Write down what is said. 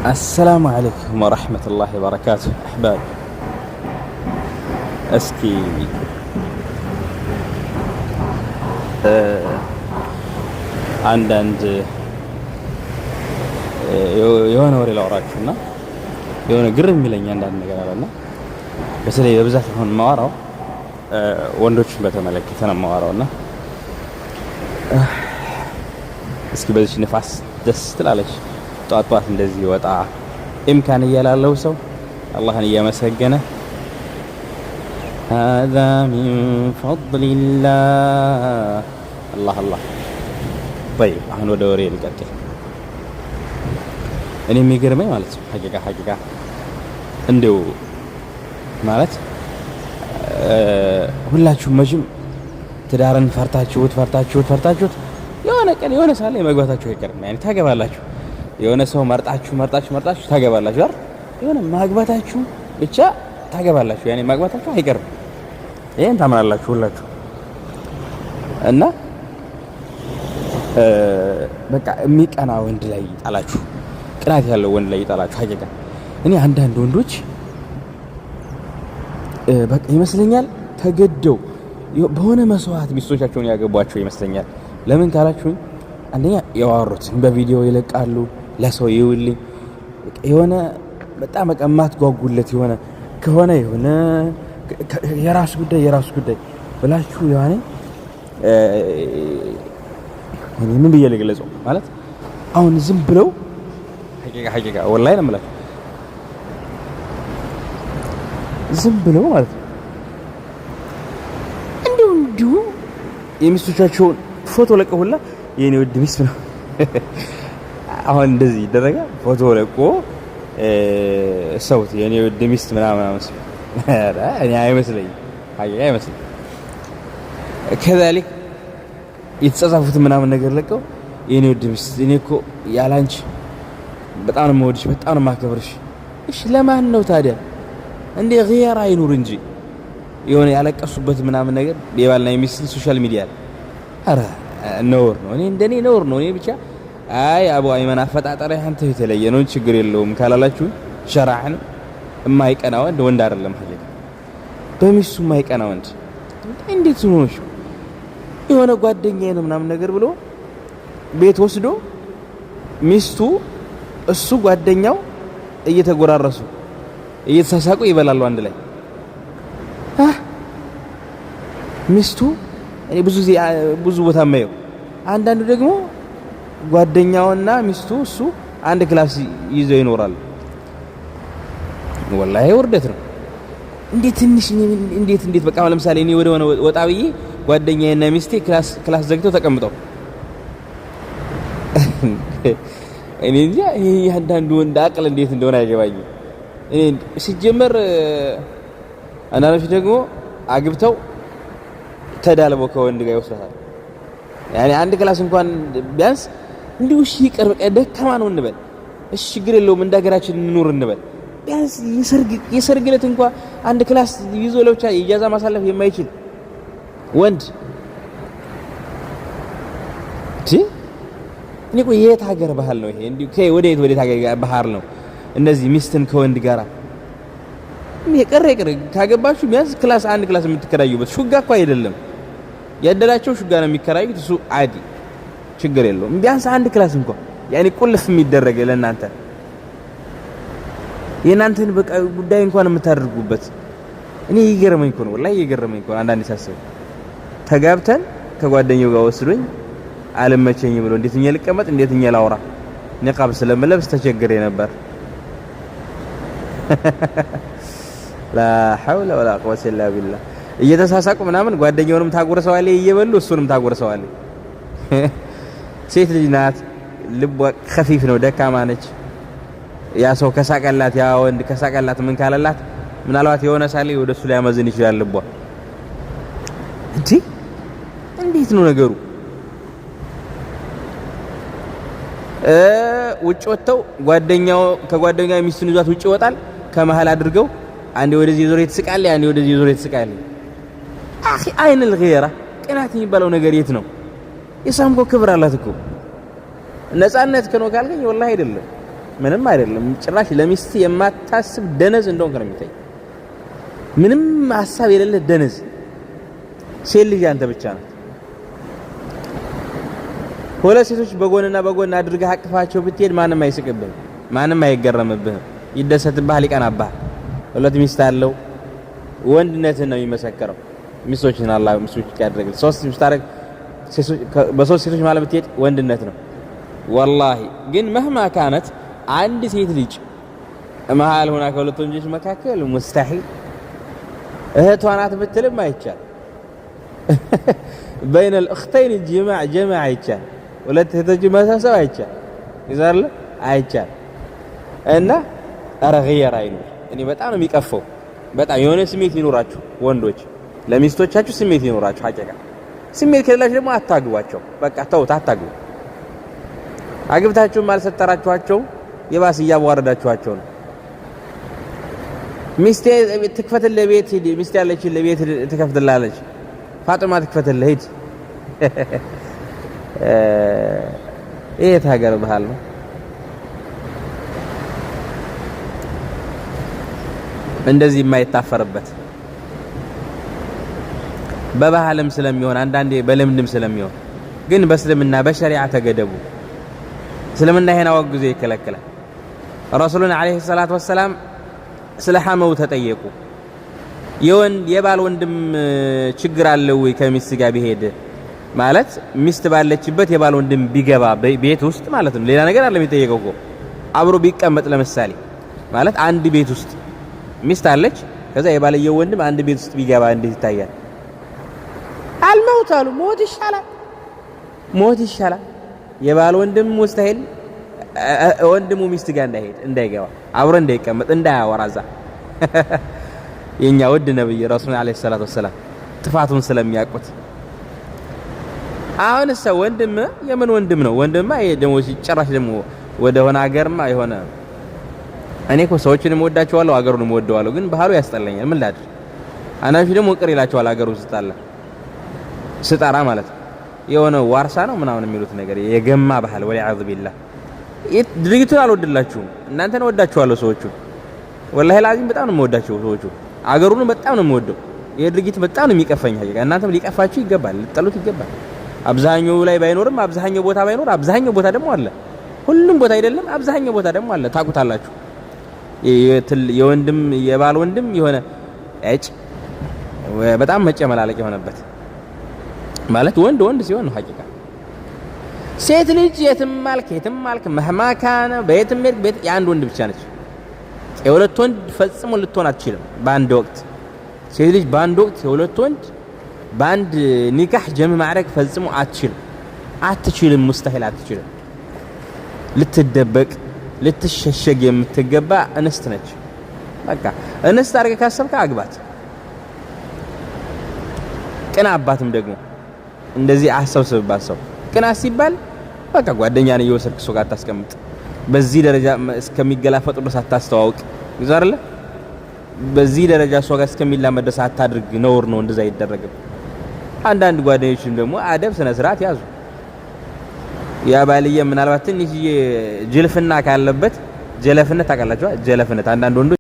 السلام عليكم ورحمة الله وبركاته أحباب. اسكي አንዳንድ የሆነ ወሬ ላውራችሁና የሆነ ግርም የሚለኝ አንዳንድ ነገር አለና በተለይ በብዛት አሁን ማወራው ወንዶችን በተመለከተ ነው ማወራውና እስኪ በዚህ ንፋስ ደስ ትላለች ጧት ጧት እንደዚህ ወጣ ኢምካን እያላለው ሰው አላህን እያመሰገነ هذا من فضل الله الله الله طيب አሁን ወደ ወሬ ልቀጥል። እኔ የሚገርመኝ ማለት ነው ሐቂቃ እንደው ማለት ሁላችሁም መቼም ትዳርን ፈርታችሁት የሆነ ቀን የሆነ ሳለ መግባታችሁ አይቀርም። ያኔ ታገባላችሁ። የሆነ ሰው መርጣችሁ ታገባላችሁ አይደል? የሆነ ማግባታችሁ ብቻ ታገባላችሁ። ያኔ ማግባታችሁ አይቀርም። ይሄን ታምናላችሁ ሁላችሁ እና በቃ የሚቀና ወንድ ላይ ይጣላችሁ፣ ቅናት ያለው ወንድ ላይ ይጣላችሁ። ሐቂቃ እኔ አንዳንድ ወንዶች በቃ ይመስለኛል ተገደው በሆነ መስዋዕት ሚስቶቻቸውን ያገቧቸው ይመስለኛል። ለምን ካላችሁኝ አንደኛ ያዋሩትን በቪዲዮ ይለቃሉ፣ ለሰው ይውልኝ የሆነ በጣም በቃ ማትጓጉለት የሆነ ከሆነ የሆነ የራሱ ጉዳይ ብላችሁ ያኔ እኔ ምን ብዬ ልግለጸው ማለት አሁን ዝም ብለው ሐቂቃ ወላሂ ነው የምላችሁ ዝም ብለው ማለት ነው እንዲሁ የሚስቶቻቸውን ፎቶ ለቀውላ የኔ ውድ ሚስት ነው አሁን እንደዚህ ይደረጋል። ፎቶ ለቆ ሰውት የኔ ውድ ሚስት ምናምን እኔ አይመስለኝም ሐቂቃ አይመስለኝም። ከዛሊክ የተጻጻፉት ምናምን ነገር ለቀው የኔ ውድ ሚስት እኔ እኮ ያላንቺ በጣም ነው የምወድሽ፣ በጣም ነው የማከብርሽ። እሺ ለማን ነው ታዲያ እንዴ غير አይኑር እንጂ የሆነ ያለቀሱበት ምናምን ነገር የባልና የሚስት ሶሻል ሚዲያ አረ ነውር ነው። እኔ እንደኔ ነውር ነው። እኔ ብቻ አይ አቡ አይመን አፈጣጣሪ አንተ የተለየ ነው ችግር የለውም ካላላችሁ ሸራዕን የማይቀና ወንድ አይደለም። ሐቂቃ በሚስቱ የማይቀና ወንድ እንዴት ነው የሆነ ጓደኛዬ ነው ምናምን ነገር ብሎ ቤት ወስዶ ሚስቱ እሱ ጓደኛው እየተጎራረሱ እየተሳሳቁ ይበላሉ አንድ ላይ ሚስቱ እኔ ብዙ ቦታ ማየው። አንዳንዱ ደግሞ ጓደኛውና ሚስቱ እሱ አንድ ክላስ ይዘው ይኖራሉ። ወላሂ ውርደት ነው። እንዴት በቃ ለምሳሌ እኔ ወደ ሆነ ወጣ ብዬ ጓደኛዬና ሚስቴ ክላስ ዘግተው ተቀምጠው እኔ እንጃ ይሄ አንዳንዱ ወንድ አቅል እንዴት እንደሆነ አይገባኝም። እኔ ሲጀመር አንዳንዶች ደግሞ አግብተው ተዳልበው ከወንድ ጋር ይወስዳታል። ያኔ አንድ ክላስ እንኳን ቢያንስ እንዲሁ እሺ ይቀር በቃ ደካማ ነው እንበል፣ እሺ ችግር የለውም እንደ ሀገራችን እንኑር እንበል። ቢያንስ የሰርግ ዕለት እንኳን አንድ ክላስ ይዞ ለብቻ ኢጃዛ ማሳለፍ የማይችል ወንድ እኔ እኮ የት ሀገር ባህል ነው ይሄ? እንዲሁ ወዴት ሀገር ባህል ነው እነዚህ ሚስትን ከወንድ ጋር ይቅር ካገባችሁ ቢያንስ አንድ ክላስ የምትከራዩበት ሹጋ እኮ አይደለም ያደላቸው ሹጋ ነው የሚከራዩት። እሱ አዲ ችግር የለውም። ቢያንስ አንድ ክላስ እንኳን ያኔ ቁልፍ የሚደረግ ለእናንተ የእናንተን በቃ ጉዳይ እንኳን የምታደርጉበት እኔ ይገርመኝ እኮ ነው ወላሂ ይገርመኝ እኮ አንዳንዴ ሳስብ ተጋብተን ከጓደኛው ጋር ወስዶኝ አልመቸኝ ብሎ እንዴትኛ ልቀመጥ እንዴትኛ ላውራ ንቃብ ስለምለብስ ተቸግሬ ነበር። ላ ሐውለ ወላ ቁወተ ኢላ ቢላህ እየተሳሳቁ ምናምን ጓደኛውንም ታጎርሰዋለች እየበሉ እሱንም ታጎርሰዋለች። ሴት ልጅ ናት፣ ልቧ ከፊፍ ነው፣ ደካማ ነች። ያ ሰው ከሳቀላት ያ ወንድ ከሳቀላት ምን ካለላት ምናልባት የሆነ ሳሌ ወደሱ ሊያመዝን ይችላል ልቧ። እንዴት ነው ነገሩ? ውጭ ወጥተው ከጓደኛው ሚስቱን ይዟት ውጭ ይወጣል። ከመሃል አድርገው አንዴ ወደዚህ ዞር ትስቃለች፣ አንዴ ወደዚህ ዞር ትስቃለች። አኺ አይን الغيره ቅናት የሚባለው ነገር የት ነው? የሳምኮ ክብር አላት እኮ ነፃነት ከኖ ካልከኝ ወላሂ አይደለም ምንም አይደለም። ጭራሽ ለሚስት የማታስብ ደነዝ እንደሆንክ ነው የሚታይ። ምንም ሐሳብ የሌለ ደነዝ ሴት ልጅ አንተ ብቻ ነው። ሁለት ሴቶች በጎንና በጎን አድርገህ አቅፋቸው ብትሄድ ማንም አይስቅብህም፣ ማንም አይገረምብህም፣ ይደሰትብሃል፣ ይቀናብሃል። ሁለት ሚስት አለው ወንድነትን ነው የሚመሰከረው። ሚስቶችን አላህ ሚስቶች ያደርግል። ሶስት ሚስት አረግ በሶስት ሴቶች ማለት ብትሄድ ወንድነት ነው ወላሂ። ግን መህማ ካነት አንድ ሴት ልጅ መሃል ሆና ከሁለት ወንዶች መካከል ሙስተሂል እህቷ ናት ብትልም አይቻል። بين الاختين جماع አይቻል። ሁለት እህቶች መሳሰብ አይቻል ይዛለ አይቻል። እና ኧረ ገየራ አይኖር። እኔ በጣም ነው የሚቀፈው። በጣም የሆነ ስሜት ይኖራችሁ ወንዶች፣ ለሚስቶቻችሁ ስሜት ይኖራችሁ። ሐቂቃ ስሜት ከሌላችሁ ደግሞ አታግቧቸው። በቃ ተውት፣ አታግቡ። አግብታችሁ ማልሰጠራችኋቸው የባስ እያዋረዳችኋቸው ነው። ሚስቴ ትክፈትልህ ቤት ሂድ፣ ሚስቴ ያለችልህ ለቤት ትከፍትልሃለች፣ ፋጥማ ትክፈትልህ ሂድ። ይሄ ታገር ባህል ነው። እንደዚህ የማይታፈርበት በባህልም ስለሚሆን አንዳንዴ በልምድም ስለሚሆን ግን በእስልምና በሸሪዓ ተገደቡ። እስልምና ይሄን አወግዞ ይከለክላል። ረሱሉን አለይሂ ሰላቱ ወሰላም ስለ ሐመው ተጠየቁ። የባል ወንድም ችግር አለው ወይ ከሚስት ጋር ቢሄድ ማለት ሚስት ባለችበት የባል ወንድም ቢገባ ቤት ውስጥ ማለት ነው። ሌላ ነገር አይደለም የሚጠየቀው እኮ አብሮ ቢቀመጥ ለምሳሌ ማለት አንድ ቤት ውስጥ ሚስት አለች፣ ከዛ የባልየው ወንድም አንድ ቤት ውስጥ ቢገባ እንዴት ይታያል? አልመውት አሉ ሞት ይሻላል። የባል ወንድም ሙስተሂል ወንድሙ ሚስት ጋር እንዳይገባ አብሮ እንዳይቀመጥ እንዳያወራ እዛ። የኛ ውድ ነብይ ረሱል አለይሂ ሰላቱ ወሰላም ጥፋቱን ስለሚያውቁት አሁን ሰው ወንድም የምን ወንድም ነው? ወንድማ ይሄ ደሞ ሲጨራሽ ደሞ ወደ ሆነ ሀገርማ የሆነ እኔ እኮ ሰዎችንም ወዳቸዋለሁ ሀገሩንም ወደዋለሁ፣ ግን ባህሉ ያስጠላኛል። ምን ላድር? አናፊ ደሞ ቅር ይላቸዋል ሀገሩ ስጣራ ማለት የሆነ ዋርሳ ነው ምናምን የሚሉት ነገር የገማ ባህል ወሊዐዝ ቢላህ። ድርጊቱን አልወድላችሁም፣ እናንተን ወዳችኋለሁ ሰዎቹ ወላሂ ላዚም በጣም ነው የምወዳቸው ሰዎቹ። አገሩን በጣም ነው የምወደው። ይሄ ድርጊት በጣም ነው የሚቀፈኝ። ሀቂቃ እናንተም ሊቀፋችሁ ይገባል፣ ልጠሉት ይገባል። አብዛኛው ላይ ባይኖርም አብዛኛው ቦታ ባይኖር አብዛኛው ቦታ ደግሞ አለ። ሁሉም ቦታ አይደለም፣ አብዛኛው ቦታ ደግሞ አለ። ታውቁታላችሁ። የወንድም የባል ወንድም የሆነ በጣም መጨመላለቅ የሆነበት ማለት ወንድ ሲሆን ነው ሀቂቃ። ሴት ልጅ የትም ማልክ መህማ ካነ በየትም ቤት የአንድ ወንድ ብቻ ነች። የሁለት ወንድ ፈጽሞ ልትሆን አትችልም በአንድ ወቅት። ሴት ልጅ በአንድ ወቅት የሁለት ወንድ በአንድ ኒካህ ጀም ማድረግ ፈጽሞ አትችልም፣ ሙስተሂል አትችልም። ልትደበቅ ልትሸሸግ የምትገባ እንስት ነች። በቃ እንስት አድርገህ ካሰብክ አግባት። ቅና አባትም ደግሞ እንደዚህ አሰብስብባት። ሰው ቅና ሲባል በቃ ጓደኛ ነው እየወሰድክ ሰው ጋር አታስቀምጥ። በዚህ ደረጃ እስከሚገላፈጡ ድረስ አታስተዋውቅ። ይዛርለ በዚህ ደረጃ ሰው ጋር እስከሚላመድ ድረስ አታድርግ። ነውር ነው፣ እንደዛ አይደረግም። አንዳንድ ጓደኞችም ደግሞ አደብ ስነ ስርዓት ያዙ። ያ ባልየ ምናልባት ትንሽ ጅልፍና ካለበት ጀለፍነት ታውቃላችሁ፣ ጀለፍነት አንዳንድ ወንዶች